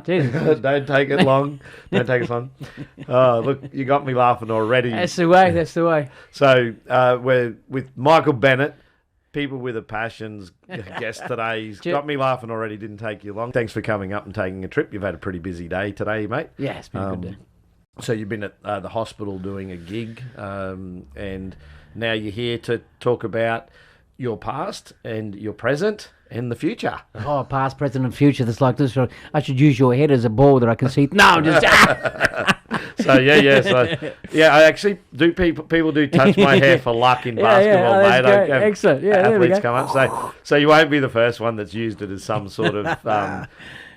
Jesus. Don't take it long. Don't take it long. Look, you got me laughing already. That's the way. That's the way. So we're with Michael Bennett, People with a Passion's guest today. He's got me laughing already. Didn't take you long. Thanks for coming up and taking a trip. You've had a pretty busy day today, mate. Yeah, it's been a good day. So you've been at the hospital doing a gig, and now you're here to talk about your past and your present and the future. Oh, past, present, and future. That's like this. I should use your head as a ball that I can see. No, I'm just. I actually do. People do touch my hair for luck in basketball, mate. Great. Excellent. Yeah, athletes come up. So you won't be the first one that's used it as some sort of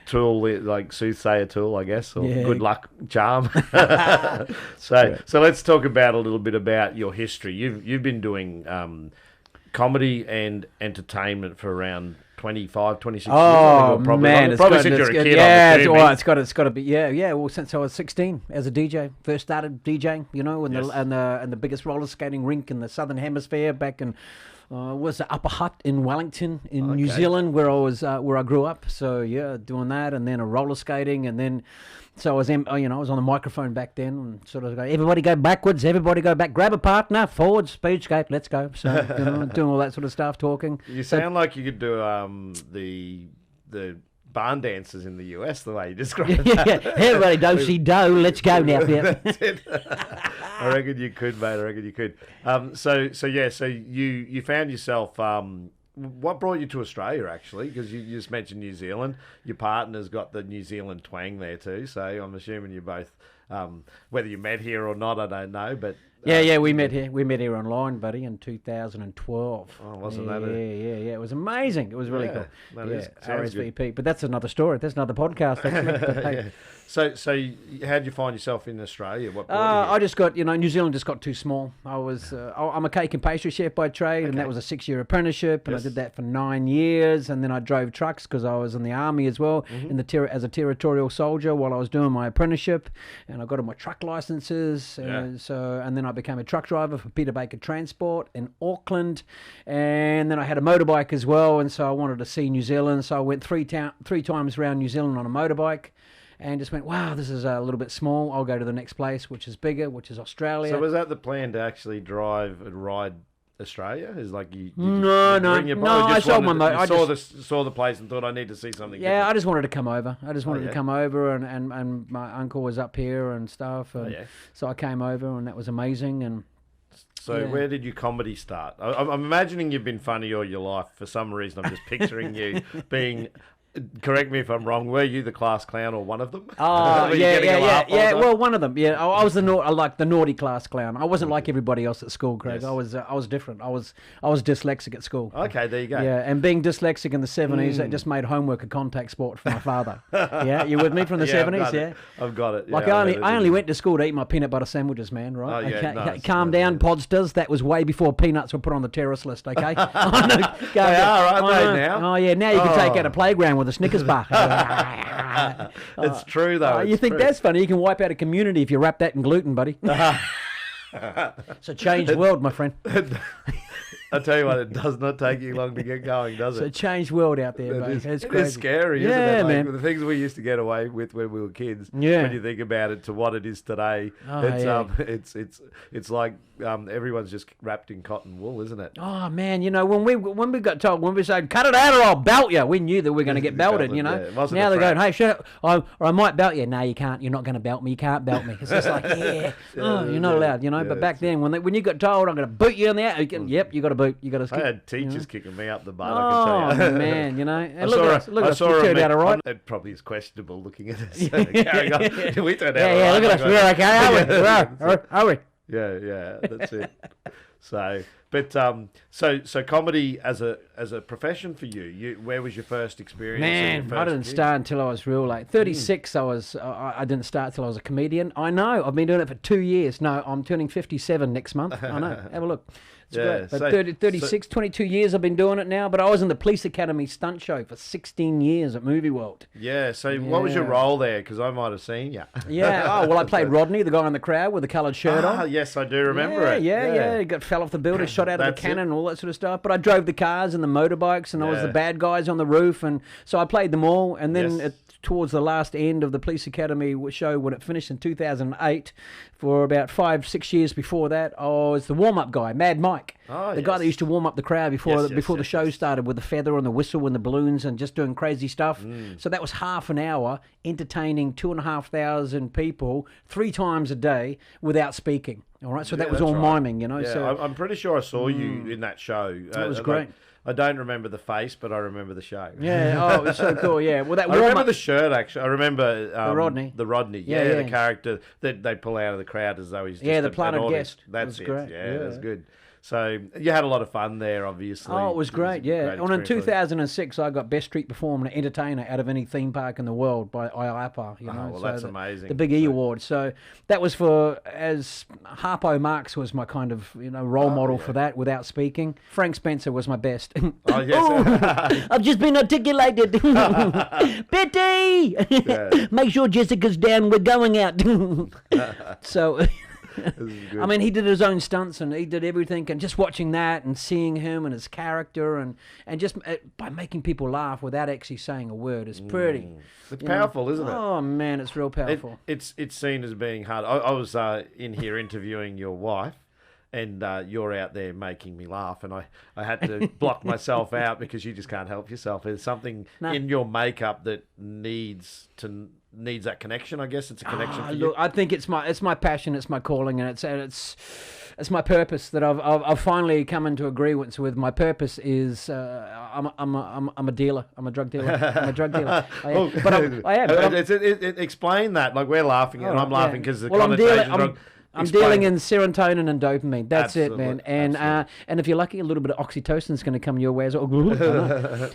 tool, like soothsayer tool, I guess, or good luck charm. So let's talk about a little bit about your history. You've been doing comedy and entertainment for around 25, 26 years. Oh, man. Probably since you're a kid. Yeah, it's got to be. Yeah. Well, since I was 16 as a DJ, first started DJing, in the biggest roller skating rink in the Southern Hemisphere back in. Was the Upper Hutt in Wellington in New Zealand where I grew up. So doing that, and then a roller skating, and then so I was I was on the microphone back then, and sort of go, everybody go backwards, everybody go back, grab a partner, forward, speed skate, let's go. So doing all that sort of stuff, talking. You sound like you could do the barn dancers in the US, the way you described that. Everybody do-si-do, let's go now. That's it. I reckon you could, mate. I reckon you could. So you found yourself. What brought you to Australia, actually? Because you just mentioned New Zealand. Your partner's got the New Zealand twang there too. So I'm assuming you both, whether you met here or not, I don't know. But we met here. We met here online, buddy, in 2012. Oh, wasn't that? Yeah. It was amazing. It was really cool. Sounds RSVP. good. But that's another story. That's another podcast, actually. But, hey. So how'd you find yourself in Australia? What brought you I just got, New Zealand just got too small. I'm a cake and pastry chef by trade, and that was a 6-year apprenticeship, and I did that for 9 years, and then I drove trucks because I was in the army as well, as a territorial soldier while I was doing my apprenticeship, and I got all my truck licenses, and then I became a truck driver for Peter Baker Transport in Auckland, and then I had a motorbike as well, and so I wanted to see New Zealand, so I went three times around New Zealand on a motorbike. And just went, wow, this is a little bit small. I'll go to the next place, which is bigger, which is Australia. So was that the plan to actually drive and ride Australia? Is like you No. I sold my motor. I saw the place and thought I need to see something. Yeah, different. I just wanted to come over. To come over, and my uncle was up here and stuff. And so I came over, and that was amazing. And so where did your comedy start? I'm imagining you've been funny all your life. For some reason, I'm just picturing you being. Correct me if I'm wrong. Were you the class clown or one of them? Oh, yeah. Well, one of them. Yeah, I was the naughty class clown. I wasn't like everybody else at school, Craig. Yes. I was different. I was dyslexic at school. Okay, there you go. Yeah, and being dyslexic in the 70s, that just made homework a contact sport for my father. Yeah, you with me from the 70s? Yeah, I've got it. Like I only went to school to eat my peanut butter sandwiches, man. Right? Oh, yeah, nice. Calm down, Podsters. That was way before peanuts were put on the terrorist list. Okay. They are, aren't they now? Oh yeah, now you can take out a playground with a Snickers bar. It's true though. You think that's funny? You can wipe out a community if you wrap that in gluten, buddy. It's a changed world, my friend. I tell you what, it does not take you long to get going, does it? It's a changed world out there, mate. It's crazy. It's scary, isn't it? Like, man. The things we used to get away with when we were kids. Yeah. When you think about it, to what it is today, it's like everyone's just wrapped in cotton wool, isn't it? Oh man, when we got told, when we said cut it out or I'll belt you, we knew that we were going to get belted. Now they're going, hey, shut up, or I might belt you. No, you can't. You're not going to belt me. You can't belt me. It's just like you're not allowed. But back then when you got told I'm going to boot you in the ass, yep, you got to boot. You got to skip. I had teachers kicking me up the butt. I can tell you. Oh man, And look at us. We turned out all right. It probably is questionable looking at us. Carrying on. We turned out all right. Look at us. We're okay, are we? Yeah, that's it. So comedy as a profession for you, where was your first experience? Man, I didn't start until I was real late. 36, I didn't start till I was a comedian. I know, I've been doing it for 2 years. No, I'm turning 57 next month. I know. Have a look. It's great. But 22 years I've been doing it now, but I was in the Police Academy stunt show for 16 years at Movie World. Yeah, so what was your role there? Because I might have seen you. Yeah, I played Rodney, the guy in the crowd with the coloured shirt on. Yes, I do remember it. Yeah. He fell off the building, shot out of a cannon and all that sort of stuff. But I drove the cars and the motorbikes, and I was the bad guys on the roof, and so I played them all. And then towards the last end of the Police Academy show, when it finished in 2008, for about 5-6 years before that, I was the warm-up guy, Mad Mike. The guy that used to warm up the crowd before the show started with the feather and the whistle and the balloons and just doing crazy stuff. So that was half an hour entertaining 2,500 people 3 times a day without speaking. All right, so that was all miming, you know. Yeah, so I'm pretty sure I saw you in that show. That was great. I don't remember the face, but I remember the show. Yeah, it was so cool. Yeah, well, I remember the shirt actually. I remember the Rodney. The Rodney. Yeah, the character that they pull out of the crowd as though he's just the planted guest. That's it. Great. Yeah, that's good. So you had a lot of fun there, obviously. Oh, it was great, yeah. And in 2006, I got Best Street Performer Entertainer out of any theme park in the world by IAPA. You know, well, that's amazing. The Big E Award. So that was as Harpo Marx was my kind of role model for that without speaking. Frank Spencer was my best. Oh, yes. I've just been articulated. Betty! Make sure Jessica's down. We're going out. So... I mean, he did his own stunts and he did everything, and just watching that and seeing him and his character and just by making people laugh without actually saying a word is pretty. It's powerful, isn't it? Oh man, it's real powerful. It's seen as being hard. I was in here interviewing your wife, and you're out there making me laugh, and I had to block myself out because you just can't help yourself. There's something in your makeup that needs that connection. I guess it's a connection for you. Look, I think it's my passion, it's my calling, and it's my purpose that I've finally come into agreement with. My purpose is I'm a dealer. I'm a drug dealer. I'm a drug dealer. I am. Explain that. Like, we're laughing, and I'm laughing because the connotation. I'm dealing in serotonin and dopamine. That's it, man. And if you're lucky, a little bit of oxytocin is going to come your way as well.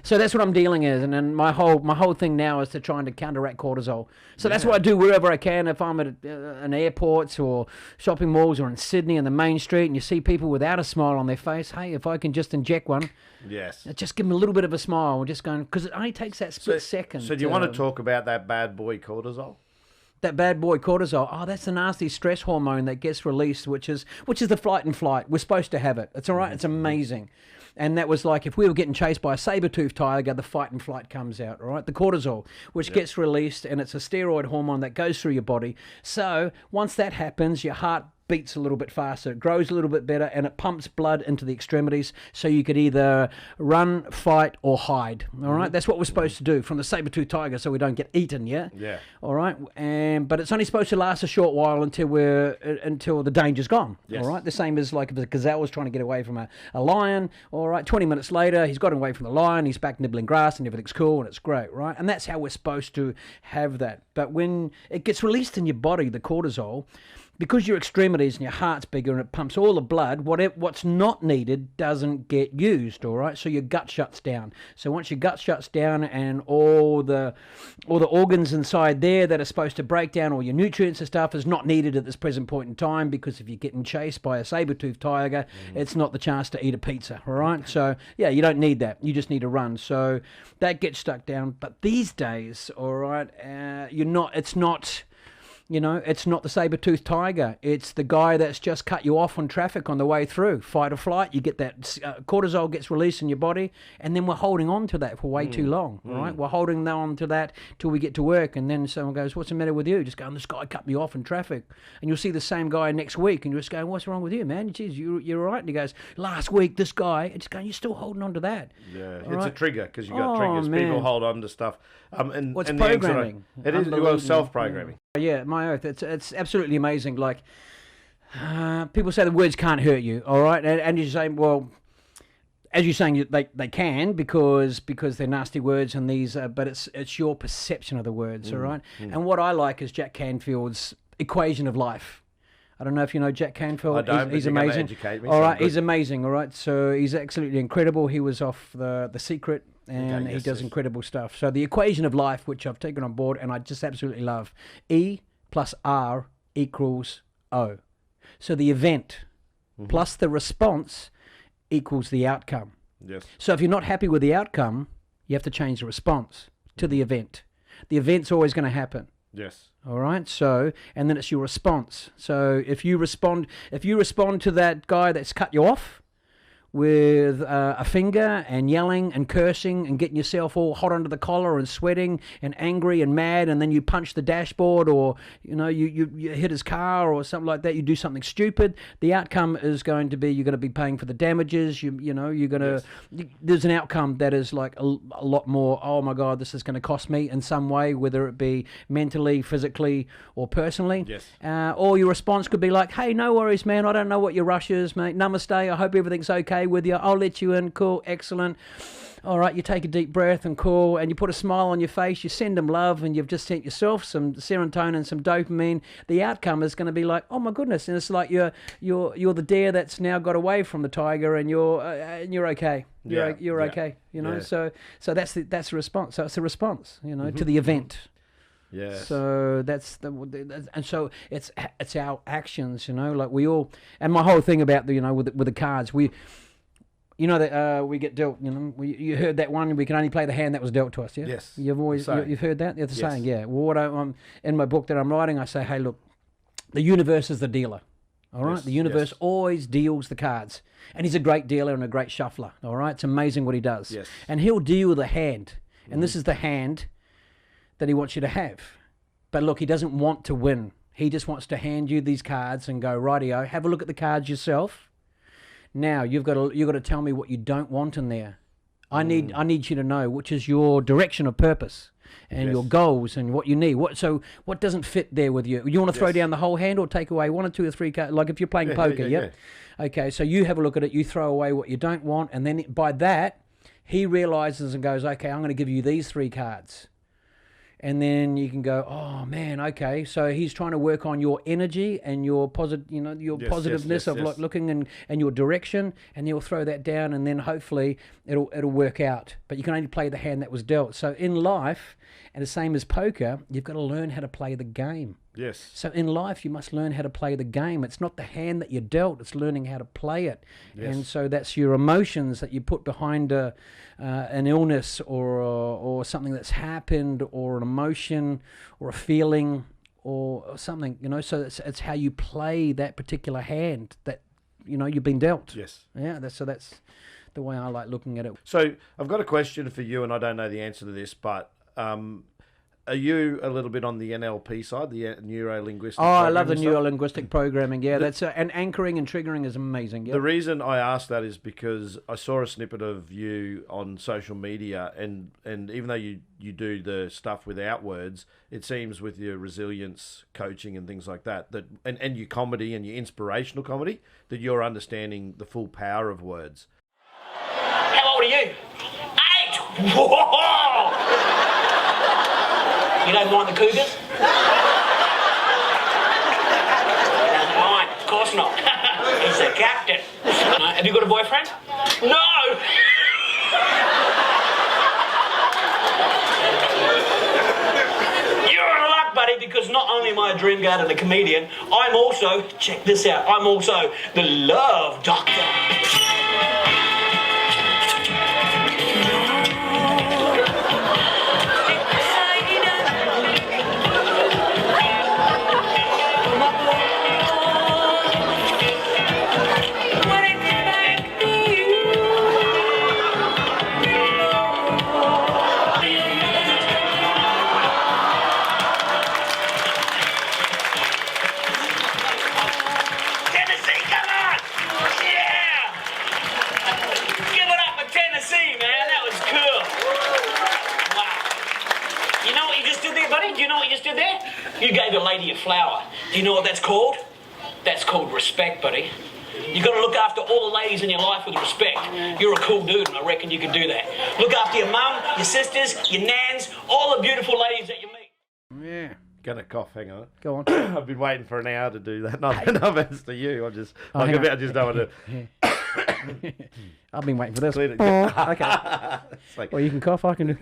So that's what I'm dealing in. And then my whole thing now is to trying to counteract cortisol. So that's what I do wherever I can. If I'm at an airports or shopping malls or in Sydney on the main street, and you see people without a smile on their face, hey, if I can just inject one, just give them a little bit of a smile. We're just going, because it only takes that split second. So do you want to talk about that bad boy cortisol? That bad boy cortisol, that's a nasty stress hormone that gets released, which is the flight and flight. We're supposed to have it. It's all right. It's amazing. And that was like if we were getting chased by a saber-toothed tiger, the fight and flight comes out, all right? The cortisol, which gets released, and it's a steroid hormone that goes through your body. So once that happens, your heart beats a little bit faster, it grows a little bit better, and it pumps blood into the extremities, so you could either run, fight, or hide. All right, that's what we're supposed to do from the saber-toothed tiger, so we don't get eaten. Yeah. All right, but it's only supposed to last a short while until the danger's gone. All right, the same as like if a gazelle was trying to get away from a lion. All right, 20 minutes later, he's gotten away from the lion. He's back nibbling grass, and everything's cool, and it's great, right? And that's how we're supposed to have that. But when it gets released in your body, the cortisol, because your extremities and your heart's bigger and it pumps all the blood, what's not needed doesn't get used, all right? So your gut shuts down. So once your gut shuts down and all the organs inside there that are supposed to break down all your nutrients and stuff is not needed at this present point in time, because if you're getting chased by a saber-toothed tiger, it's not the chance to eat a pizza, all right? So, you don't need that. You just need to run. So that gets stuck down. But these days, all right, it's not the saber-toothed tiger. It's the guy that's just cut you off on traffic on the way through. Fight or flight, you get that cortisol gets released in your body, and then we're holding on to that for way too long, right? We're holding on to that till we get to work, and then someone goes, what's the matter with you? Just going, this guy cut me off in traffic. And you'll see the same guy next week, and you're just going, what's wrong with you, man? Geez, you're all right. And he goes, last week, this guy, it's going, you're still holding on to that. Yeah, it's a trigger, because you got triggers. Man. People hold on to stuff. It's programming. It is, self-programming. Yeah, my oath. It's absolutely amazing. Like, people say the words can't hurt you, all right? And you're saying, well, as you're saying, they can because they're nasty words, and these, but it's your perception of the words, all right? And what I like is Jack Canfield's equation of life. I don't know if you know Jack Canfield. I don't. He's amazing. Educate me, all right, he's amazing. All right, so he's absolutely incredible. He was off The Secret. And he does incredible stuff. So the equation of life, which I've taken on board, and I just absolutely love, E plus R equals O. So the event plus the response equals the outcome. Yes. So if you're not happy with the outcome, you have to change the response to the event. The event's always going to happen. Yes. All right. So, and then it's your response. So if you respond to that guy that's cut you off with a finger and yelling and cursing and getting yourself all hot under the collar and sweating and angry and mad, and then you punch the dashboard, or you hit his car or something like that, you do something stupid, the outcome is going to be you're going to be paying for the damages. You're going to there's an outcome that is like a lot more, oh my God, this is going to cost me in some way, whether it be mentally, physically, or personally. Yes. Or your response could be like, hey, no worries, man, I don't know what your rush is, mate, namaste, I hope everything's okay with you, I'll let you in, cool, excellent. All right, you take a deep breath and cool, and you put a smile on your face, you send them love, and you've just sent yourself some serotonin, some dopamine. The outcome is going to be like, oh my goodness, and it's like you're the deer that's now got away from the tiger, and you're okay. You're okay. So that's the response. So it's a response, to the event. Yeah. So and so it's our actions, like we all, and my whole thing about the with the cards, we get dealt. You heard that one. We can only play the hand that was dealt to us. Yeah. Yes. You've heard that. It's the Yes. saying. Yeah. Well, in my book that I'm writing, I say, hey, look, the universe is the dealer. All right. Yes, The universe yes. always deals the cards, and he's a great dealer and a great shuffler. All right. It's amazing what he does. Yes. And he'll deal with a hand, and this is the hand that he wants you to have. But look, he doesn't want to win. He just wants to hand you these cards and go, rightio, have a look at the cards yourself. Now you've got to tell me what you don't want in there. I need you to know which is your direction of purpose and your goals and what you need. What doesn't fit there with you? You want to throw down the whole hand or take away 1 or 2 or 3 cards? Like if you're playing poker, yeah. Okay, so you have a look at it. You throw away what you don't want, and then by that he realizes and goes, okay, I'm going to give you these 3 cards. And then you can go, oh man, okay. So he's trying to work on your energy and your positiveness of like looking and your direction, and he'll throw that down, and then hopefully it'll work out. But you can only play the hand that was dealt. So in life, and the same as poker, you've got to learn how to play the game. Yes. So in life, you must learn how to play the game. It's not the hand that you're dealt; it's learning how to play it. Yes. And so that's your emotions that you put behind an illness or something that's happened, or an emotion, or a feeling, or something. So it's how you play that particular hand that you've been dealt. Yes. Yeah. That's the way I like looking at it. So I've got a question for you, and I don't know the answer to this, but. Are you a little bit on the NLP side, the Neuro Linguistic Programming? I love the Neuro Linguistic Programming. Yeah, that's and anchoring and triggering is amazing. Yeah. The reason I asked that is because I saw a snippet of you on social media, and even though you do the stuff without words, it seems with your resilience coaching and things like that, and your comedy and your inspirational comedy, that you're understanding the full power of words. How old are you? 8! Whoa! You don't mind the Cougars? Doesn't mind, of course not. He's the captain. Have you got a boyfriend? No! You're in luck, buddy, because not only am I a dream guard and a comedian, I'm also, check this out, I'm also the love doctor. You gave a lady a flower. Do you know what that's called? That's called respect, buddy. You've got to look after all the ladies in your life with respect. You're a cool dude, and I reckon you can do that. Look after your mum, your sisters, your nans, all the beautiful ladies that you meet. Yeah. Gonna cough, hang on. Go on. I've been waiting for an hour to do that. Not offense to you. I just don't want to. I've been waiting for this. Okay. It's like, well, you can cough, I can.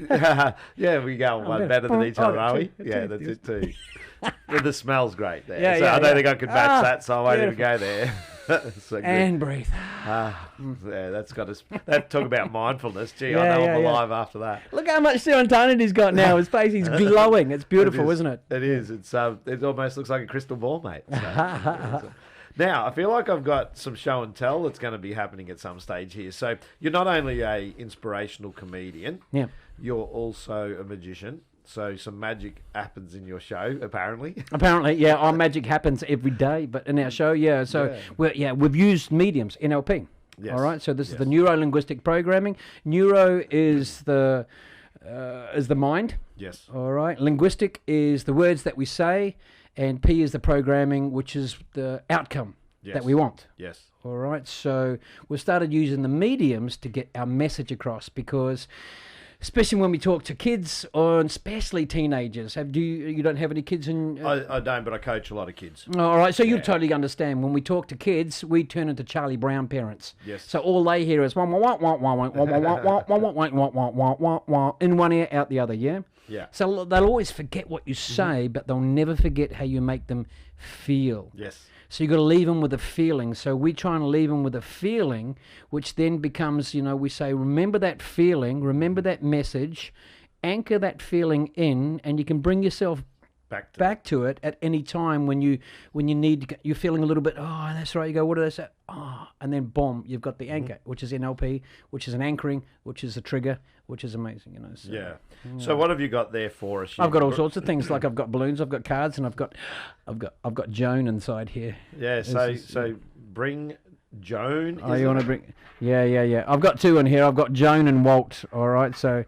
Yeah, we go on one better than each other, are we? Yeah, that's it too. The smell's great there. Yeah, so I don't think I could match that, so I won't even go there. So and breathe. Yeah, that's got us. That talk about mindfulness. Gee, I know I'm alive after that. Look how much serotonin he's got now. His face is glowing. It's beautiful, isn't it? It is. It almost looks like a crystal ball, mate. So, now, I feel like I've got some show and tell that's going to be happening at some stage here. So you're not only a inspirational comedian, you're also a magician. So some magic happens in your show, apparently. Apparently, yeah. Our magic happens every day, but in our show, yeah. So we've used mediums, NLP. Yes. All right. So this is the Neuro Linguistic Programming. Neuro is the mind. Yes. All right. Linguistic is the words that we say, and P is the programming, which is the outcome that we want. Yes. All right. So we started using the mediums to get our message across, because especially when we talk to kids, or especially teenagers. You don't have any kids in? I don't, but I coach a lot of kids. All right, so you totally understand. When we talk to kids, we turn into Charlie Brown parents. Yes. So all they hear is in one ear, out the other. Yeah. Yeah. So they'll always forget what you say, but they'll never forget how you make them feel. Yes. So you've got to leave them with a feeling. So we try and leave them with a feeling, which then becomes, we say, remember that feeling, remember that message, anchor that feeling in, and you can bring yourself back to it at any time when you need, you're feeling a little bit, oh, that's right, you go, what did I say? Oh, and then boom, you've got the anchor, which is NLP, which is an anchoring, which is a trigger, which is amazing, So, So what have you got there for us? I've got all sorts of things, like I've got balloons, I've got cards, and I've got Joan inside here. Yeah, so bring Joan. Oh, you want to bring? Yeah. I've got two in here. I've got Joan and Walt. All right, so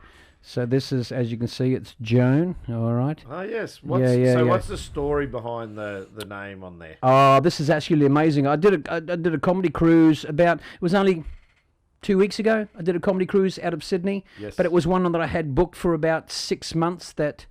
this is, as you can see, it's Joan. All right. Oh yes. What's the story behind the name on there? Oh, this is actually amazing. I did a comedy cruise it was only 2 weeks ago. I did a comedy cruise out of Sydney. Yes. But it was one that I had booked for about 6 months. That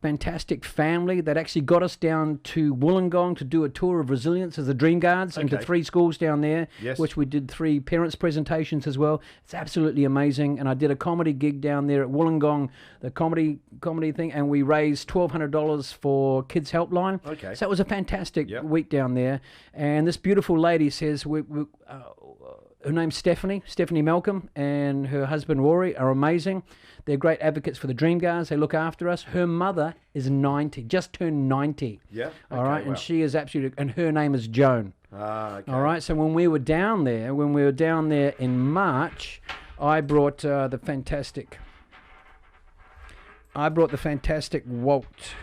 fantastic family that actually got us down to Wollongong to do a tour of resilience as the Dream Guards into 3 schools down there, which we did 3 parents presentations as well. It's absolutely amazing. And I did a comedy gig down there at Wollongong, the comedy thing, and we raised $1,200 for Kids Helpline. Okay. So it was a fantastic week down there. And this beautiful lady says, her name's Stephanie Malcolm, and her husband Rory are amazing. They're great advocates for the Dream Guards. They look after us. Her mother is 90, just turned 90. Yeah. Okay, all right, and she is absolutely, and her name is Joan. Ah, okay. All right, so when we were down there in March, I brought the fantastic Walt.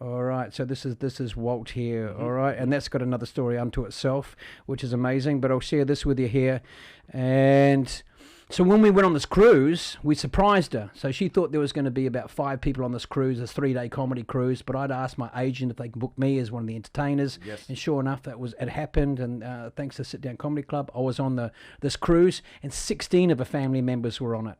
All right, so this is Walt here, all right, and that's got another story unto itself, which is amazing, but I'll share this with you here. And so when we went on this cruise, we surprised her. So she thought there was going to be about 5 people on this cruise, this 3-day comedy cruise, but I'd asked my agent if they could book me as one of the entertainers, and sure enough, it happened, and thanks to Sit Down Comedy Club, I was on this cruise, and 16 of her family members were on it,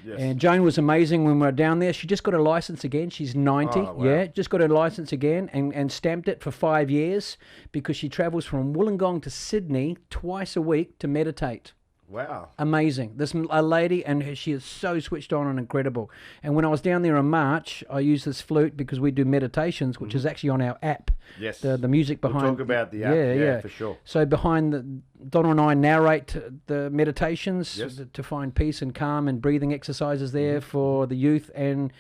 Yes. And Joan was amazing when we were down there. She just got her license again. She's 90, just got her license again, and stamped it for 5 years, because she travels from Wollongong to Sydney twice a week to meditate. Wow. Amazing. This lady, and she is so switched on and incredible. And when I was down there in March, I used this flute because we do meditations, which is actually on our app. Yes. The music behind. We'll talk about the app, yeah, for sure. So behind Donna and I narrate the meditations to find peace and calm, and breathing exercises there for the youth and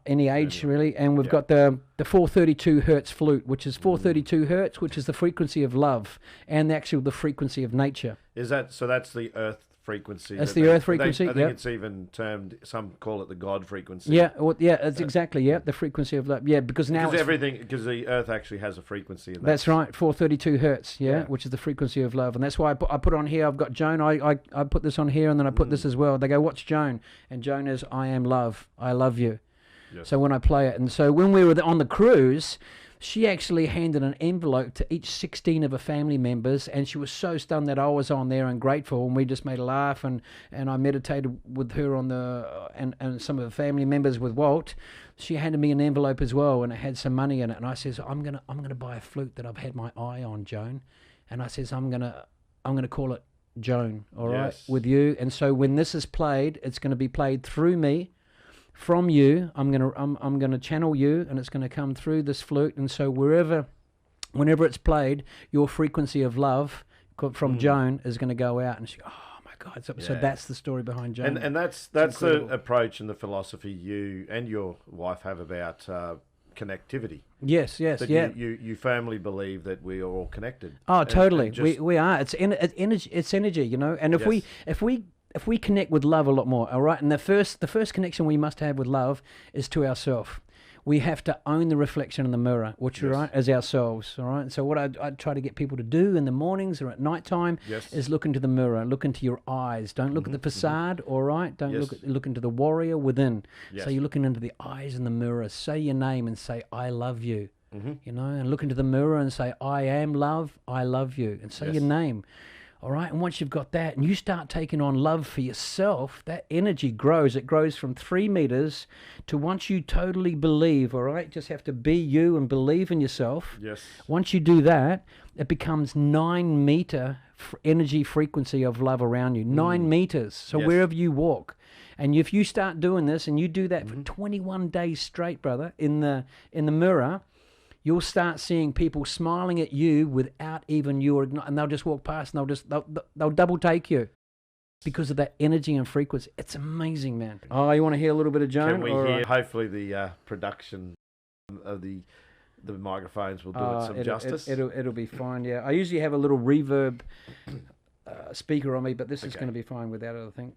any age really. And we've got the 432 hertz flute, which is 432 hertz, which is the frequency of love and the frequency of nature. Is that so? That's the Earth frequency. That's the Earth frequency. I think it's even termed. Some call it the God frequency. Yeah, it's exactly the frequency of love. Yeah, because now because the Earth actually has a frequency. That's right, 432 hertz. Yeah, which is the frequency of love, and that's why I put on here. I've got Joan. I put this on here, and then I put this as well. They go, "What's Joan?" And Joan is, "I am love. I love you." Yes. So when I play it, and so when we were on the cruise, she actually handed an envelope to each 16 of her family members, and she was so stunned that I was on there and grateful, and we just made a laugh, and I meditated with her on and some of her family members with Walt. She handed me an envelope as well, and it had some money in it, and I says, I'm gonna buy a flute that I've had my eye on, Joan, and I says I'm gonna call it Joan, all right, with you, and so when this is played, it's going to be played through me. From you, I'm gonna channel you, and it's gonna come through this flute. And so wherever whenever it's played, your frequency of love from Joan is going to go out, and she, oh my God! So that's the story behind Joan. And that's the approach and the philosophy you and your wife have about connectivity. Yes, that yeah. You firmly believe that we are all connected. Oh, totally. We are. It's energy. It's energy, you know. And if we connect with love a lot more, all right. And the first connection we must have with love is to ourselves. We have to own the reflection in the mirror, which right is ourselves, all right. So what I try to get people to do in the mornings or at night time is look into the mirror, look into your eyes. Don't look at the facade, all right. Don't look into the warrior within. So you're looking into the eyes in the mirror. Say your name and say, I love you. You know, and look into the mirror and say, I am love, I love you, and say your name. All right, and once you've got that and you start taking on love for yourself, that energy grows. It grows from 3 meters to once you totally believe, all right? Just have to be you and believe in yourself. Yes. Once you do that, it becomes 9 meter energy frequency of love around you. 9 meters. So wherever you walk. And if you start doing this and you do that for 21 days straight, brother, in the mirror, you'll start seeing people smiling at you without even you, and they'll just walk past and they'll double take you because of that energy and frequency. It's amazing, man. Oh, you want to hear a little bit of Joan? Can we hear? Hopefully, the production of the microphones will do it some justice. It'll be fine. Yeah, I usually have a little reverb speaker on me, but this is going to be fine without it, I think.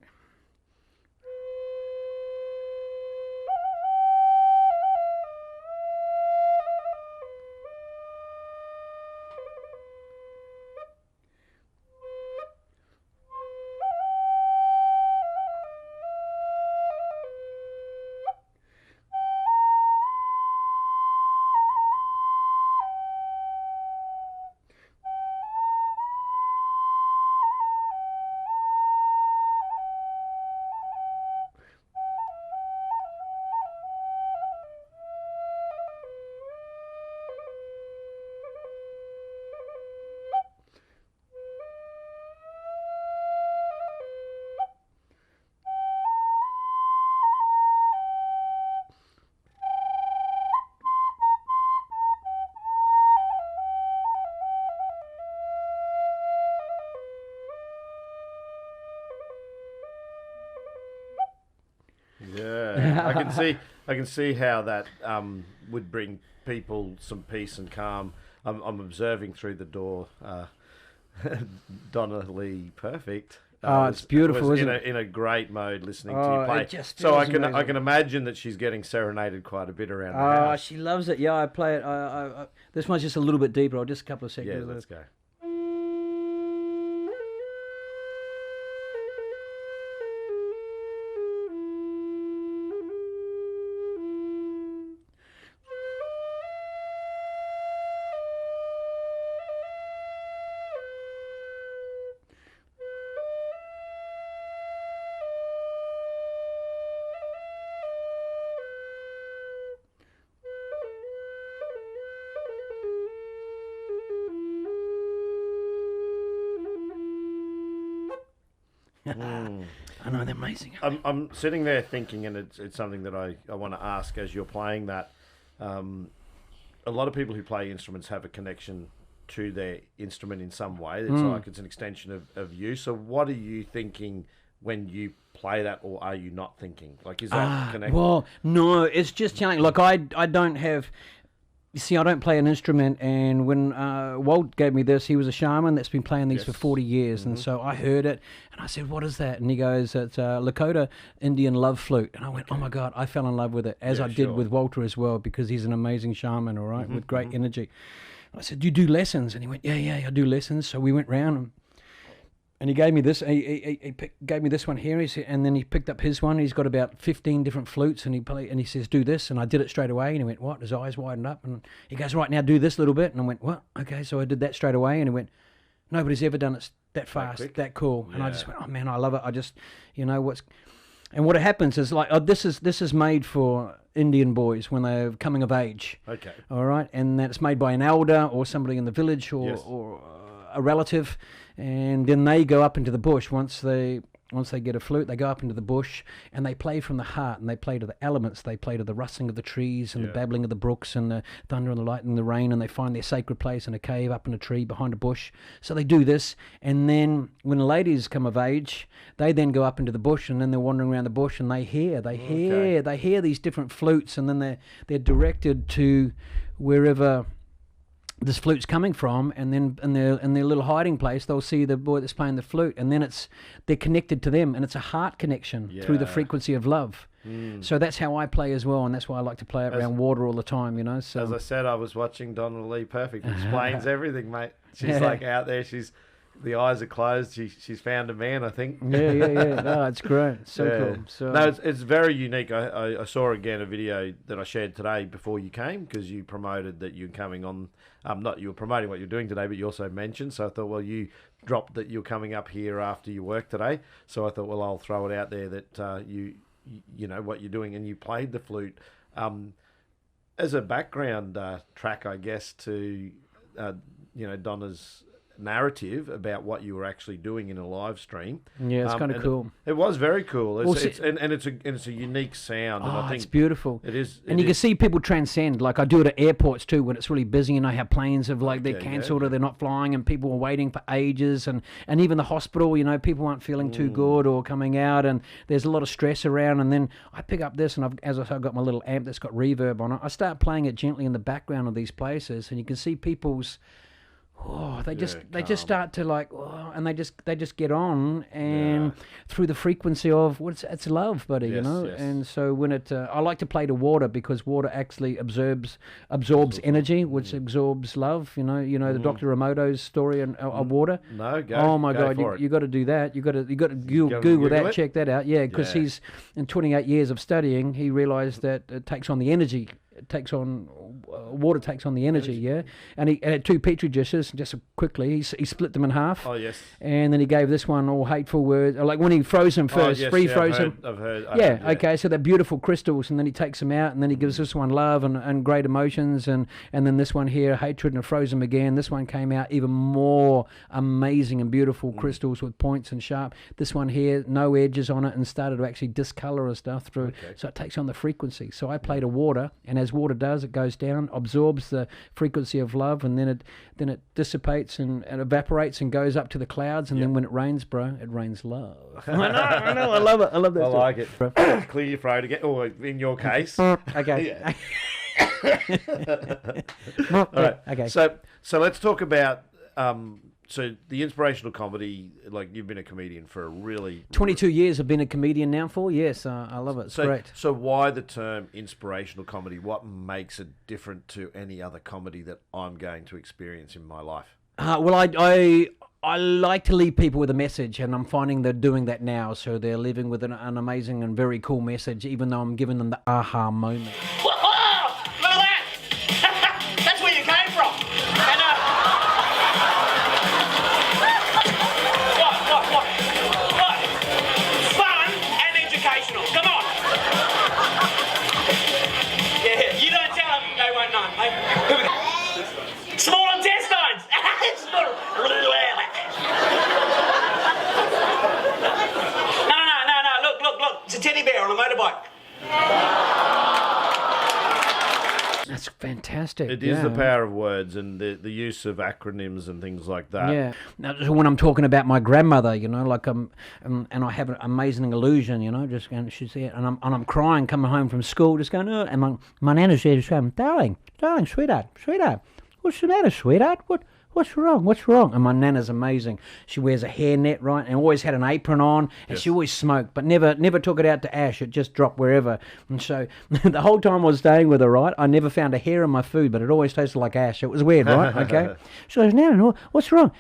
Yeah, I can see how that would bring people some peace and calm. I'm observing through the door. Donna Lee, perfect. It's beautiful, isn't it? In a great mode, listening to you play. So I can imagine that she's getting serenaded quite a bit around the house. She loves it. Yeah, I play it. This one's just a little bit deeper. Just a couple of seconds. Yeah, let's go. I know, they're amazing. I'm sitting there thinking, and it's something that I want to ask as you're playing that. A lot of people who play instruments have a connection to their instrument in some way. It's like it's an extension of you. So what are you thinking when you play that, or are you not thinking? Like, is that connected? Well, no, it's just challenging. Like, I don't have... You see, I don't play an instrument, and when Walt gave me this, he was a shaman that's been playing these for 40 years, and so I heard it, and I said, what is that? And he goes, it's a Lakota Indian love flute. And I went, oh my God, I fell in love with it, as I did with Walter as well, because he's an amazing shaman, all right, with great energy. And I said, do you do lessons? And he went, yeah, I do lessons. So we went round, and he gave me this. He gave me this one here. And then he picked up his one. He's got about 15 different flutes, and he says, "Do this." And I did it straight away. And he went, "What?" His eyes widened up, and he goes, "Right now, do this little bit." And I went, "What?" Okay, so I did that straight away. And he went, "Nobody's ever done it that fast, that cool." And I just went, "Oh man, I love it." I just, and what happens is like, this is made for Indian boys when they're coming of age. Okay. All right, and that it's made by an elder or somebody in the village or a relative. And then they go up into the bush once once they get a flute, they go up into the bush and they play from the heart, and they play to the elements. They play to the rustling of the trees and the babbling of the brooks and the thunder and the lightning and the rain, and they find their sacred place in a cave up in a tree behind a bush. So they do this, and then when the ladies come of age, they then go up into the bush, and then they're wandering around the bush, and they hear these different flutes, and then they're directed to wherever this flute's coming from, and then in their little hiding place, they'll see the boy that's playing the flute, and then they're connected to them, and it's a heart connection through the frequency of love. So that's how I play as well, and that's why I like to play it around water all the time, you know. So as I said, I was watching Donna Lee Perfect. Explains everything, mate. She's like out there. The eyes are closed. She's found a man, I think. Yeah. No, it's great. So cool. So no, it's very unique. I saw again a video that I shared today before you came, because you promoted that you're coming on. Not you were promoting what you're doing today, but you also mentioned. So I thought, well, you dropped that you're coming up here after your work today. So I thought, well, I'll throw it out there that you know what you're doing, and you played the flute as a background track, I guess, to Donna's narrative about what you were actually doing in a live stream. Yeah, it's kind of cool. It was very cool. It's a unique sound. And I think it's beautiful. It is. And you can see people transcend. Like I do it at airports too, when it's really busy, and I have planes of they're cancelled or they're not flying, and people are waiting for ages, and even the hospital, you know, people aren't feeling too good or coming out, and there's a lot of stress around, and then I pick up this, and I've got my little amp that's got reverb on it. I start playing it gently in the background of these places, and you can see people's they just start to and they just get on, and through the frequency of it's love, buddy, you know. Yes. And so when I like to play to water, because water actually absorbs energy, which absorbs love. You know the Dr. Emoto's story of water. No, go. Oh my God, you got to do that. You got to Google that, check that out. Yeah, because he's in 28 years of studying, he realized that it takes on the energy. Water takes on the energy, and he had 2 petri dishes. Just quickly, he split them in half. Oh yes. And then he gave this one all hateful words, like when he froze them first, froze them. I've heard. Okay, so they're beautiful crystals, and then he takes them out, and then he gives this one love and great emotions, and then this one here hatred, and froze them again. This one came out even more amazing and beautiful crystals with points and sharp. This one here, no edges on it, and started to actually discolor and stuff through. Okay. So it takes on the frequency. So I play to water, and as water does, it goes down, absorbs the frequency of love, and then it dissipates and evaporates and goes up to the clouds, and then when it rains, bro, it rains love. I know, I love it. I love that. I like it. Clear your throat again, or in your case. Okay. All right. Okay. So let's talk about so the inspirational comedy. Like, you've been a comedian for a really 22 years. I've been a comedian now for. Yes, I love it. It's great. So why the term inspirational comedy? What makes it different to any other comedy that I'm going to experience in my life? Well, I like to leave people with a message, and I'm finding they're doing that now. So they're living with an amazing and very cool message, even though I'm giving them the aha moment. Small intestines! No, look. It's a teddy bear on a motorbike. That's fantastic. It is the power of words and the use of acronyms and things like that. Yeah. Now, when I'm talking about my grandmother, you know, like and I have an amazing illusion, you know, just going, she's there, and I'm crying coming home from school, just going, oh, and my nana's there, just going, darling, sweetheart, what's the matter, sweetheart? What's wrong? And my nana's amazing. She wears a hairnet, right, and always had an apron on, and she always smoked, but never took it out to ash. It just dropped wherever. And so the whole time I was staying with her, right, I never found a hair in my food, but it always tasted like ash. It was weird, right? Okay. She goes, Nana, what's wrong?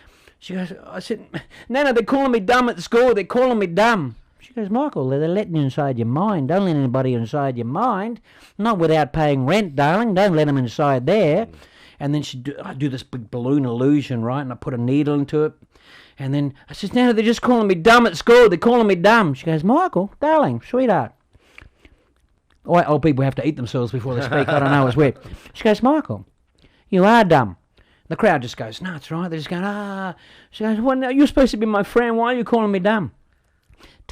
I said, Nana, they're calling me dumb at school. They're calling me dumb. She goes, Michael, they're letting you inside your mind. Don't let anybody inside your mind. Not without paying rent, darling. Don't let them inside there. And then I do this big balloon illusion, right? And I put a needle into it. And then I says, Nana, they're just calling me dumb at school. They're calling me dumb. She goes, Michael, darling, sweetheart. Old people have to eat themselves before they speak. I don't know. It's weird. She goes, Michael, you are dumb. The crowd just goes, no, it's right. They're just going, ah. She goes, well, no, you're supposed to be my friend. Why are you calling me dumb?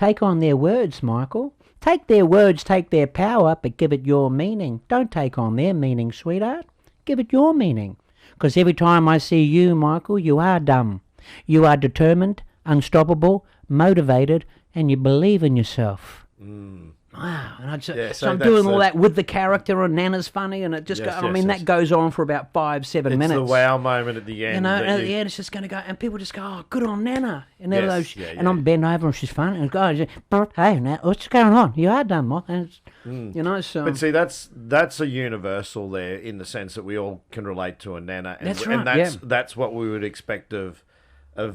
Take on their words, Michael. Take their words, take their power, but give it your meaning. Don't take on their meaning, sweetheart. Give it your meaning. Because every time I see you, Michael, you are dumb. You are determined, unstoppable, motivated, and you believe in yourself. Wow. And so I'm doing all that with the character, and Nana's funny, and it just that goes on for about 5-7 minutes. It's the wow moment at the end. You know, and at the end it's just going to go, and people just go, oh, good on Nana. And I'm bent over and she's funny, and goes, hey, now, what's going on? You are dumb, Mike. And you know, so. But see, that's a universal there in the sense that we all can relate to a Nana. And, that's right, and that's what we would expect of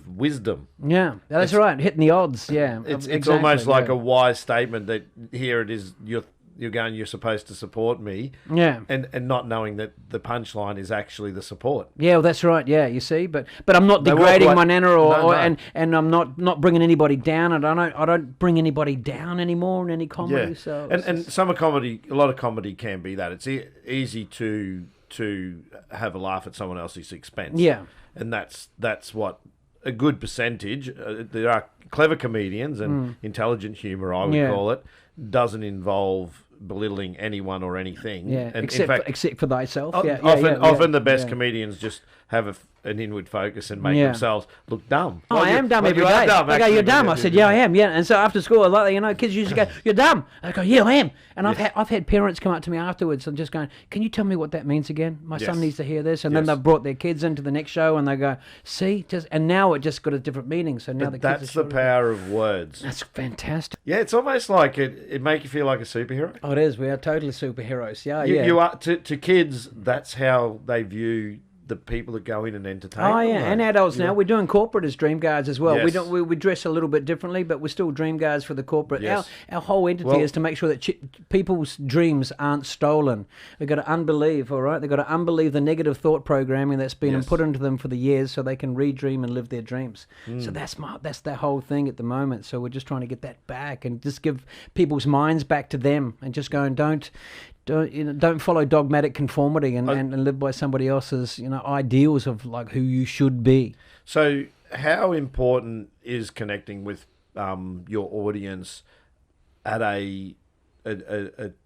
wisdom. Yeah, that's right. Hitting the odds. Yeah, it's almost like a wise statement that here it is. You're supposed to support me. Yeah, and not knowing that the punchline is actually the support. Yeah, well, that's right. Yeah, you see, but I'm not degrading my Nana and I'm not bringing anybody down. And I don't bring anybody down anymore in any comedy. Yeah. So a lot of comedy can be that. It's easy to have a laugh at someone else's expense. Yeah, and that's what. A good percentage. There are clever comedians and intelligent humour, I would call it, doesn't involve belittling anyone or anything. Yeah, and except for thyself. Often the best comedians just have an inward focus and make themselves look dumb. Oh, I am dumb every day. They go, you're dumb. I said, yeah, I am. Yeah, and so after school, kids used to go, you're dumb. I go, yeah, I am. And I've had parents come up to me afterwards and just going, can you tell me what that means again? My son needs to hear this. And then they've brought their kids into the next show and they go, see, and now it just got a different meaning. So now that's the power of words. That's fantastic. Yeah, it's almost like it make you feel like a superhero. Oh, it is. We are totally superheroes. Yeah, you are to kids. That's how they view the people that go in and entertain. Oh yeah, and adults now. We're doing corporate as dream guards as well. Yes. We dress a little bit differently, but we're still dream guards for the corporate. Yes. Our whole entity is to make sure that people's dreams aren't stolen. They've got to unbelieve, all right? They've got to unbelieve the negative thought programming that's been put into them for the years, so they can redream and live their dreams. So that's the whole thing at the moment. So we're just trying to get that back and just give people's minds back to them, and just go and don't follow dogmatic conformity and live by somebody else's ideals of like who you should be. So how important is connecting with your audience at a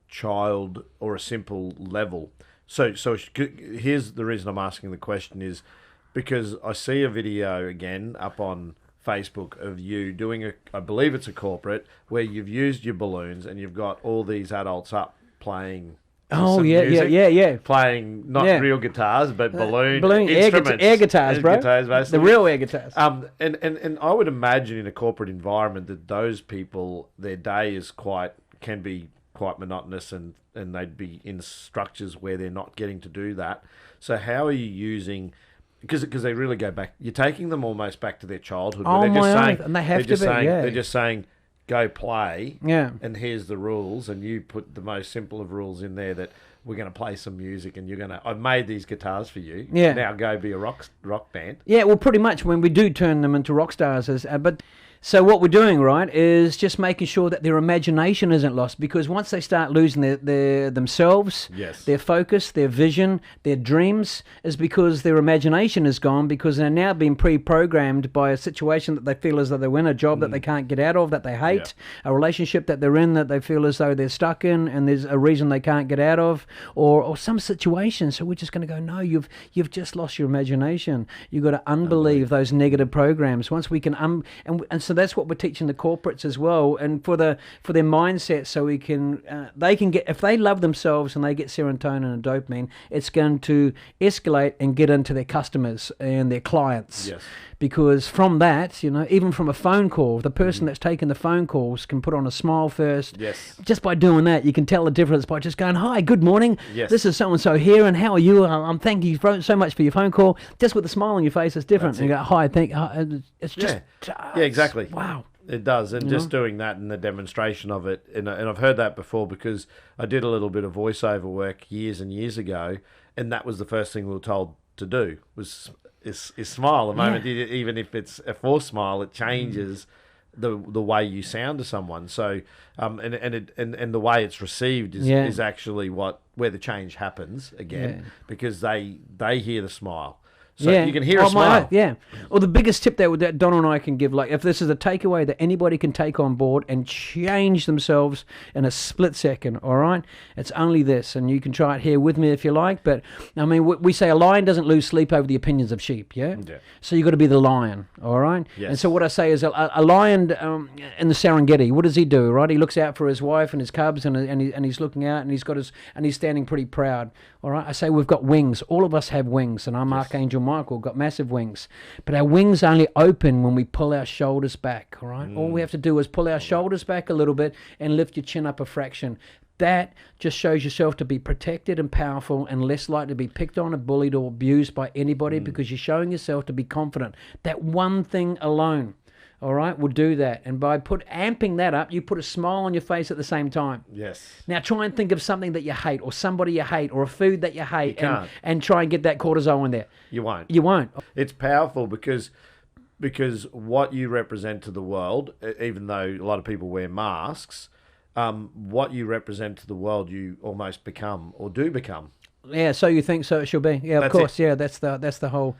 child or a simple level? So here's the reason I'm asking the question is because I see a video again up on Facebook of you doing I believe it's a corporate where you've used your balloons and you've got all these adults up playing music, playing not real guitars but balloon instruments, air guitars, bro. The real air guitars. And I would imagine in a corporate environment that those people, their day is can be quite monotonous and they'd be in structures where they're not getting to do that. So how are you using? Because they really go back. You're taking them almost back to their childhood. Oh, and they have to be. They're just saying, go play, and here's the rules, and you put the most simple of rules in there that we're going to play some music, and I've made these guitars for you. Yeah. Now go be a rock band. Yeah, well, pretty much when we do turn them into rock stars, but. So what we're doing, right, is just making sure that their imagination isn't lost, because once they start losing their themselves, their focus, their vision, their dreams, is because their imagination is gone, because they're now being pre-programmed by a situation that they feel as though they're in, a job that they can't get out of, that they hate, a relationship that they're in that they feel as though they're stuck in, and there's a reason they can't get out of, or some situation. So we're just going to go, no, you've just lost your imagination. You've got to unbelieve those negative programs. Once we can and so that's what we're teaching the corporates as well, and for their mindset, so they can get, if they love themselves and they get serotonin and dopamine, it's going to escalate and get into their customers and their clients. Yes. Because from that, even from a phone call, the person that's taking the phone calls can put on a smile first. Yes. Just by doing that, you can tell the difference by just going, hi, good morning. Yes. This is so-and-so here, and how are you? I'm thank you so much for your phone call. Just with a smile on your face, it's different. And you go, hi, it's just... Yeah, exactly. Wow. It does, and just doing that and the demonstration of it, and I've heard that before because I did a little bit of voiceover work years and years ago, and that was the first thing we were told to do is smile. The moment, even if it's a forced smile, it changes the way you sound to someone. So, and the way it's received is actually where the change happens again, because they hear the smile. So you can hear a smile. Yeah. Or the biggest tip that Don and I can give, like if this is a takeaway that anybody can take on board and change themselves in a split second, all right? It's only this, and you can try it here with me if you like, but I mean, we say a lion doesn't lose sleep over the opinions of sheep, yeah? So you got to be the lion, all right? Yes. And so what I say is a lion in the Serengeti, what does he do, right? He looks out for his wife and his cubs, and he's looking out, and he's standing pretty proud, all right? I say we've got wings. All of us have wings, and I'm Archangel Michael, got massive wings. But our wings only open when we pull our shoulders back, all right? All we have to do is pull our shoulders back a little bit and lift your chin up a fraction. That just shows yourself to be protected and powerful and less likely to be picked on or bullied or abused by anybody because you're showing yourself to be confident. That one thing alone, all right, will do that. And by amping that up, you put a smile on your face at the same time. Yes. Now try and think of something that you hate, or somebody you hate, or a food that you hate, and try and get that cortisol in there. You won't. You won't. It's powerful because what you represent to the world, even though a lot of people wear masks, what you represent to the world, you almost become or do become. Yeah, so you think, so it should be. Yeah, of course. Yeah, that's the whole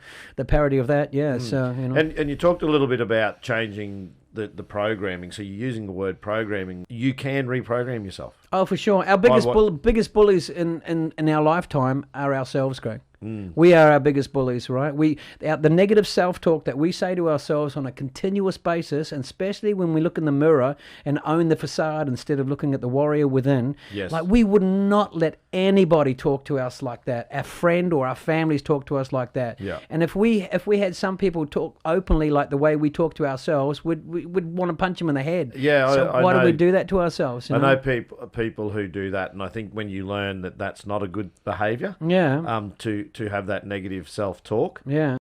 parody of that. Yeah, so you know. And you talked a little bit about changing the programming. So you're using the word programming. You can reprogram yourself. Oh, for sure. Our biggest bullies in our lifetime are ourselves, Greg. We are our biggest bullies, right? The negative self-talk that we say to ourselves on a continuous basis, and especially when we look in the mirror and own the facade instead of looking at the warrior within. Yes. Like, we would not let anybody talk to us like that. Our friend or our families talk to us like that. Yeah. And if we had some people talk openly like the way we talk to ourselves, we'd want to punch them in the head. Yeah. So why do we do that to ourselves? You know? I know people who do that, and I think when you learn that that's not a good behaviour. Yeah. To have that negative self-talk. Yeah.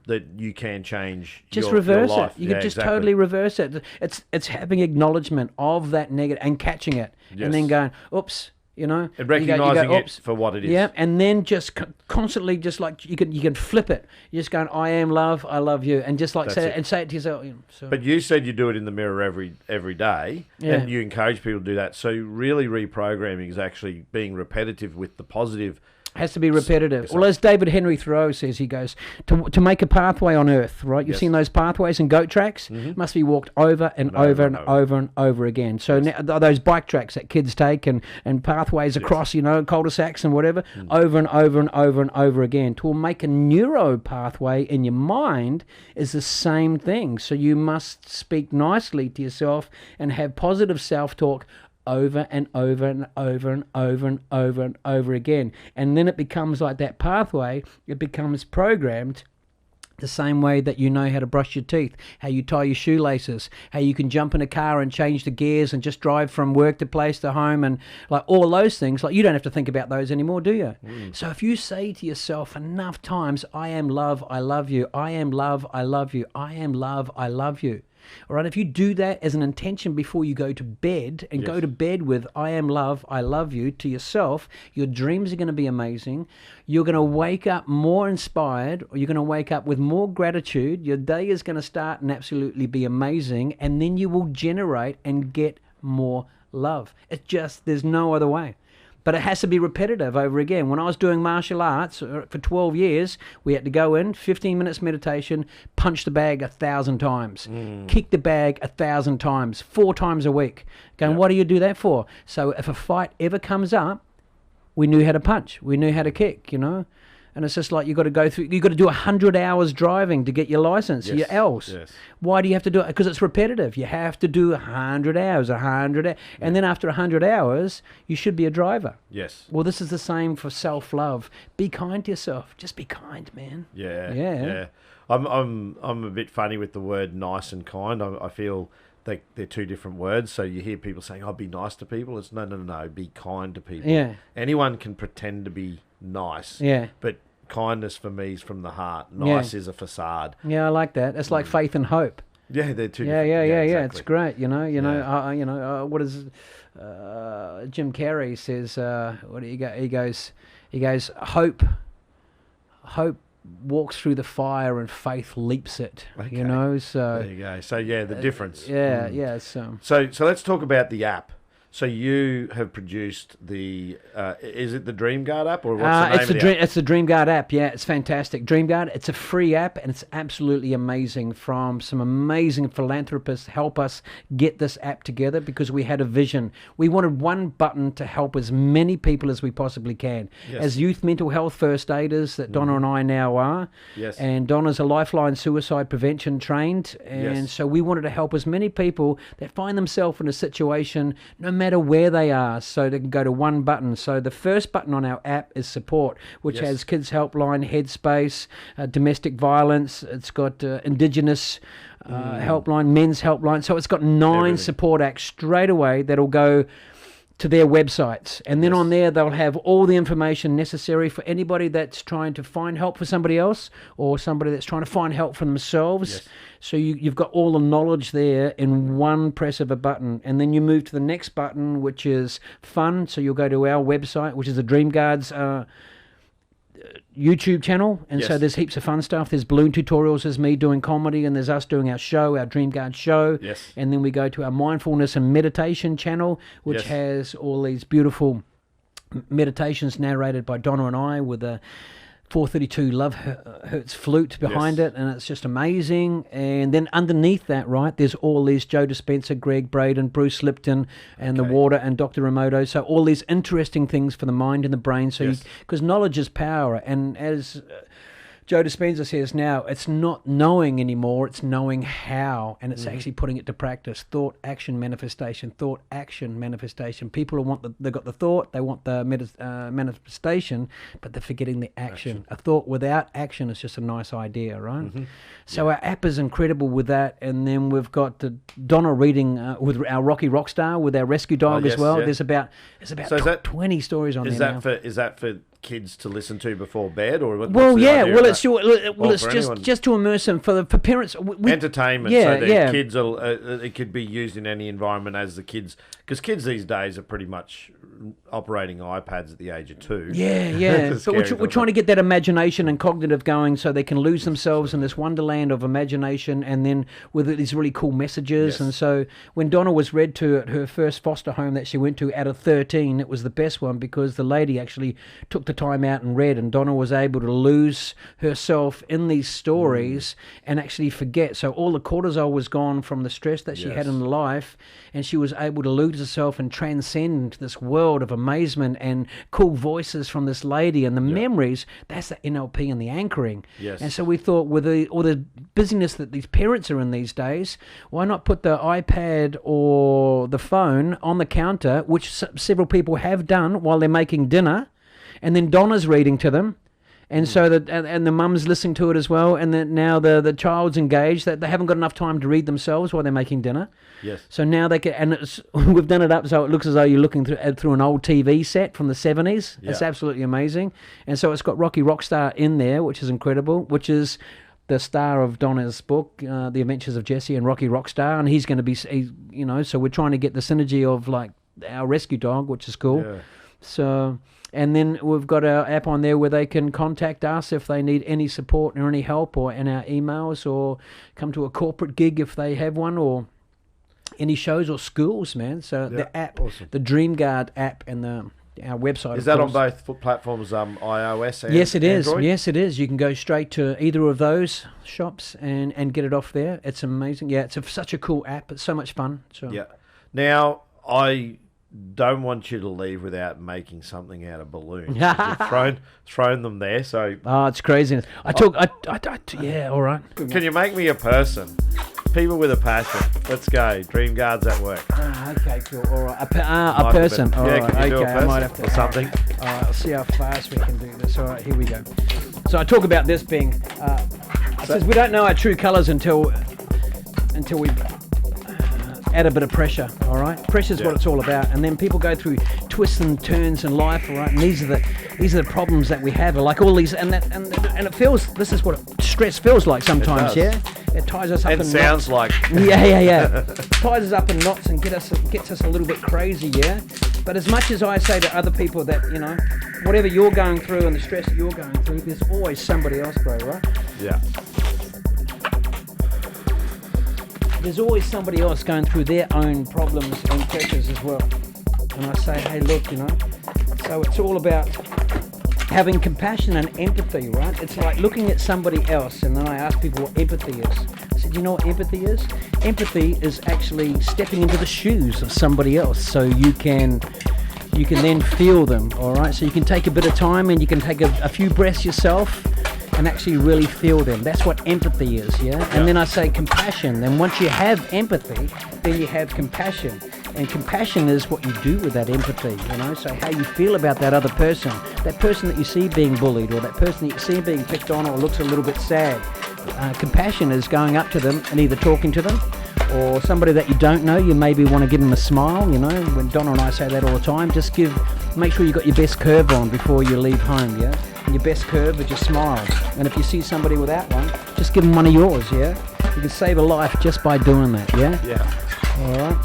That you can change. Just your reverse life. it. You can just totally reverse it. It's having acknowledgement of that negative and catching it, and then going, oops. You know, and recognizing it for what it is. Yeah, and then just constantly, just like you can flip it. You're just going, I am love, I love you, and just like say it to yourself. You know, so. But you said you do it in the mirror every day, and you encourage people to do that. So really, reprogramming is actually being repetitive with the positive. Has to be repetitive. Well, as David Henry Thoreau says, he goes, to make a pathway on earth, right? You've seen those pathways and goat tracks? Must be walked over and over and over and over again. So now, those bike tracks that kids take and pathways across, you know, cul-de-sacs and whatever, over and over and over and over again. To make a neuro pathway in your mind is the same thing. So you must speak nicely to yourself and have positive self-talk over and over and over and over and over and over again. And then it becomes like that pathway, it becomes programmed the same way that you know how to brush your teeth, how you tie your shoelaces, how you can jump in a car and change the gears and just drive from work to place to home, and like all those things. Like, you don't have to think about those anymore, do you? So if you say to yourself enough times, I am love, I love you, I am love, I love you, I am love, I love you. All right, if you do that as an intention before you go to bed, and go to bed with I am love, I love you to yourself, your dreams are going to be amazing. You're going to wake up more inspired, or you're going to wake up with more gratitude. Your day is going to start and absolutely be amazing, and then you will generate and get more love. It's just, there's no other way. But it has to be repetitive over again. When I was doing martial arts for 12 years, we had to go in, 15 minutes meditation, punch the bag 1,000 times, kick the bag 1,000 times, 4 times a week. Going, what do you do that for? So if a fight ever comes up, we knew how to punch. We knew how to kick, you know. And it's just like, you've got to do 100 hours driving to get your license, your L's. Yes. Why do you have to do it? Because it's repetitive. You have to do 100 hours, and then after 100 hours, you should be a driver. Yes. Well, this is the same for self-love. Be kind to yourself. Just be kind, man. Yeah. I'm a bit funny with the word nice and kind. I feel they're two different words. So you hear people saying, "Oh, be nice to people." It's no. Be kind to people. Yeah. Anyone can pretend to be nice. Yeah. But kindness for me is from the heart. Nice is a facade. Yeah, I like that. It's like faith and hope. Yeah, they're two. Yeah, different. It's great. You know. What is Jim Carrey says? What do you go? He goes. Hope walks through the fire and faith leaps it. Okay. You know. So there you go. So the difference. Yeah. So let's talk about the app. So you have produced the, is it the DreamGuard app, or what's the name of the app? It's the DreamGuard app, yeah, it's fantastic. DreamGuard, it's a free app, and it's absolutely amazing. From some amazing philanthropists help us get this app together, because we had a vision. We wanted one button to help as many people as we possibly can. Yes. As youth mental health first aiders that Donna and I now are, Yes. and Donna's a lifeline suicide prevention trained, and Yes. so we wanted to help as many people that find themselves in a situation, no matter where they are, so they can go to one button. So the first button on our app is support, which has Kids Helpline, Headspace, domestic violence. It's got Indigenous helpline, men's helpline. So it's got 9 support acts straight away that'll go to their websites, and then on there they'll have all the information necessary for anybody that's trying to find help for somebody else, or somebody that's trying to find help for themselves. Yes. So you've got all the knowledge there in one press of a button, and then you move to the next button, which is fun. So you'll go to our website, which is the DreamGuard's YouTube channel, and so there's heaps of fun stuff. There's balloon tutorials, there's me doing comedy, and there's us doing our show, our DreamGuard show. Yes. And then we go to our mindfulness and meditation channel, which has all these beautiful meditations narrated by Donna and I, with a 432 love hertz flute behind it, and it's just amazing. And then underneath that, right, there's all these Joe Dispenza, Greg Braden, Bruce Lipton, and the water, and Dr. Remoto. So all these interesting things for the mind and the brain. So because knowledge is power, and as Joe Dispenza says now, it's not knowing anymore, it's knowing how, and it's actually putting it to practice. Thought, action, manifestation. Thought, action, manifestation. People they've got the thought, they want the manifestation, but they're forgetting the action. A thought without action is just a nice idea, right? So our app is incredible with that, and then we've got the Donna reading with our Rocky Rockstar, with our rescue dog as well. There's about so 20 stories on there now. Is that for kids to listen to before bed, or what's it's just to immerse them for parents. Entertainment, so that kids it could be used in any environment as the kids, because kids these days are pretty much operating iPads at the age of 2. But we're trying to get that imagination and cognitive going, so they can lose themselves in this wonderland of imagination, and then with these really cool messages. And so when Donna was read to at her first foster home that she went to out of 13, it was the best one, because the lady actually took the time out and read, and Donna was able to lose herself in these stories and actually forget. So all the cortisol was gone from the stress that she had in life, and she was able to lose herself and transcend this world of amazement and cool voices from this lady, and the memories. That's the NLP and the anchoring. And so we thought, with all the busyness that these parents are in these days, why not put the iPad or the phone on the counter, which several people have done while they're making dinner, and then Donna's reading to them, and so that and the mum's listening to it as well, and then now the child's engaged, that they haven't got enough time to read themselves while they're making dinner. So now they can, and we've done it up so it looks as though you're looking through an old TV set from the 70s. It's absolutely amazing. And so it's got Rocky Rockstar in there, which is incredible, which is the star of Donna's book, The Adventures of Jesse and Rocky Rockstar, and he's going to be, so we're trying to get the synergy of like our rescue dog, which is cool. So, and then we've got our app on there where they can contact us if they need any support or any help, or in our emails, or come to a corporate gig if they have one, or any shows or schools, man. So the app, the DreamGuard app, and our website. Is that on both platforms, iOS and Yes, it is. Android? Yes, it is. You can go straight to either of those shops and get it off there. It's amazing. Yeah, it's such a cool app. It's so much fun. So. Yeah. Now, I don't want you to leave without making something out of balloons. You've thrown them there, so... Oh, it's craziness. Yeah, all right. Can you make me a person? People with a passion. Let's go. DreamGuard's at work. Okay, cool. All right. A person. All right. Can you do a person? I might have to... Or something. All right, I'll see how fast we can do this. All right, here we go. So I talk about this being... it says we don't know our true colours until we... add a bit of pressure, all right? Pressure's what it's all about, and then people go through twists and turns in life, all right? And these are the problems that we have, like all these, and it feels. This is what stress feels like sometimes, It ties us up. And in sounds knots. like. Yeah. Ties us up in knots and gets us a little bit crazy, yeah. But as much as I say to other people that whatever you're going through and the stress that you're going through, there's always somebody else, bro, right? Yeah. There's always somebody else going through their own problems and pressures as well. and I say, hey, look, you know, so it's all about having compassion and empathy, right? It's like looking at somebody else, and then I ask people what empathy is. I said, you know what empathy is? Empathy is actually stepping into the shoes of somebody else, so you can then feel them, all right? So you can take a bit of time and you can take a few breaths yourself and actually really feel them. That's what empathy is, yeah? And then I say compassion. Then once you have empathy, then you have compassion. And compassion is what you do with that empathy, you know? So how you feel about that other person, that person that you see being bullied, or that person that you see being picked on or looks a little bit sad. Compassion is going up to them and either talking to them, or somebody that you don't know, you maybe want to give them a smile, you know? When Donna and I say that all the time, make sure you got your best curve on before you leave home, yeah? And your best curve is your smile. And if you see somebody without one, just give them one of yours, yeah? You can save a life just by doing that, yeah? Yeah. All right.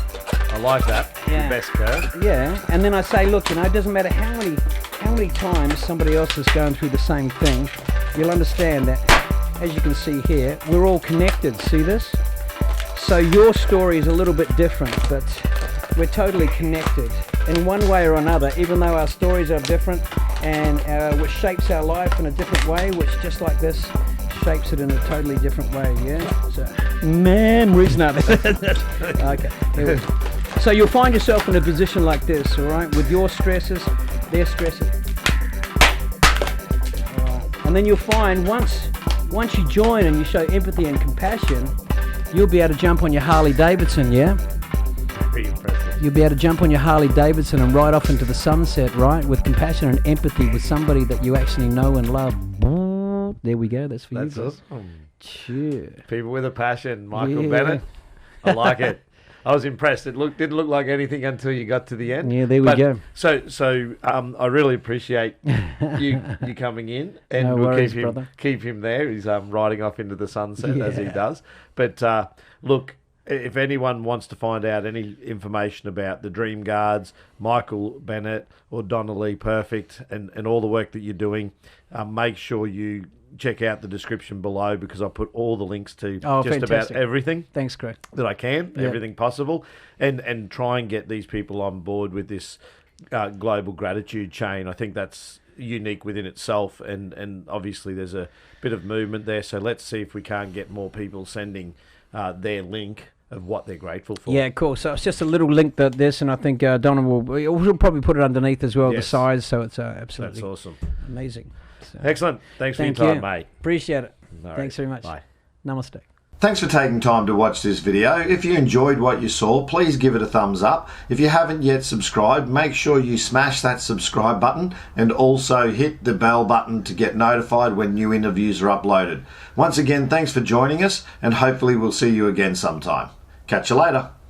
I like that. Yeah. Your best curve. Yeah. And then I say, look, you know, it doesn't matter how many times somebody else is going through the same thing, you'll understand that, as you can see here, we're all connected. See this? So your story is a little bit different, but we're totally connected in one way or another, even though our stories are different, and which shapes our life in a different way, which just like this shapes it in a totally different way, yeah? So, memories, no. Okay, here we go. So you'll find yourself in a position like this, all right, with your stresses, their stresses. All right. And then you'll find once you join and you show empathy and compassion, you'll be able to jump on your Harley Davidson, yeah? Pretty impressive. You'll be able to jump on your Harley Davidson and ride off into the sunset, right? With compassion and empathy with somebody that you actually know and love. There we go. That's for you. That's awesome. Cheer. People with a passion. Michael Bennett. I like it. I was impressed. It didn't look like anything until you got to the end. Yeah, there we go. So I really appreciate you coming in, and No we'll worries, brother. keep him there. He's riding off into the sunset as he does. But look, if anyone wants to find out any information about the Dream Guards, Michael Bennett or Donna Lee Perfect, and all the work that you're doing, make sure you check out the description below, because I'll put all the links to fantastic. about everything. Thanks, Greg. That I can, everything possible, and try and get these people on board with this global gratitude chain. I think that's unique within itself, and obviously there's a bit of movement there, so let's see if we can't get more people sending their link of what they're grateful for. Yeah, cool. So it's just a little link that this, and I think Donna will probably put it underneath as well, the size, so it's absolutely That's awesome. amazing. So, Excellent. Thanks for your thank time, you. mate. Appreciate it. All Thanks right. very much. Bye. Namaste. Thanks for taking time to watch this video. If you enjoyed what you saw, please give it a thumbs up. If you haven't yet subscribed, make sure you smash that subscribe button, and also hit the bell button to get notified when new interviews are uploaded. Once again, thanks for joining us, and hopefully we'll see you again sometime. Catch you later.